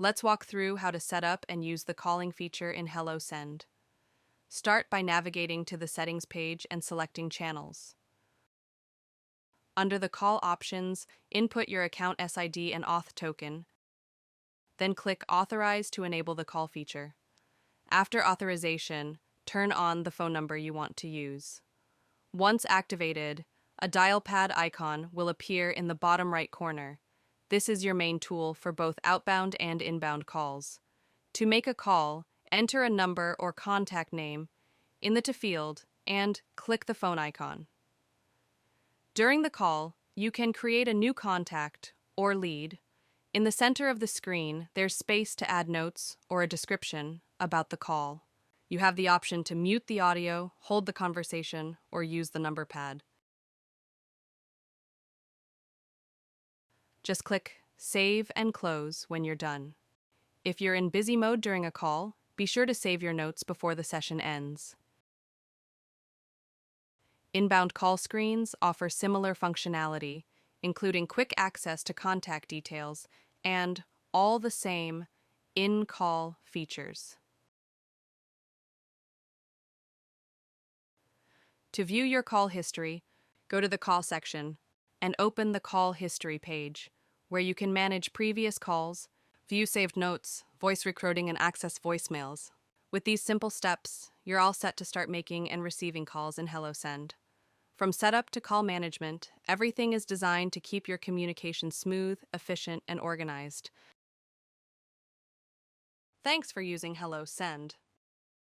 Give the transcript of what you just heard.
Let's walk through how to set up and use the calling feature in HelloSend. Start by navigating to the settings page and selecting channels. Under the call options, input your account SID and auth token, then click Authorize to enable the call feature. After authorization, turn on the phone number you want to use. Once activated, a dial pad icon will appear in the bottom right corner. This is your main tool for both outbound and inbound calls. To make a call, enter a number or contact name in the To field and click the phone icon. During the call, you can create a new contact or lead. In the center of the screen, there's space to add notes or a description about the call. You have the option to mute the audio, hold the conversation, or use the number pad. Just click Save and Close when you're done. If you're in busy mode during a call, be sure to save your notes before the session ends. Inbound call screens offer similar functionality, including quick access to contact details and all the same in-call features. To view your call history, go to the Call section and open the Call History page, where you can manage previous calls, view saved notes, voice recording, and access voicemails. With these simple steps, you're all set to start making and receiving calls in HelloSend. From setup to call management, everything is designed to keep your communication smooth, efficient, and organized. Thanks for using HelloSend.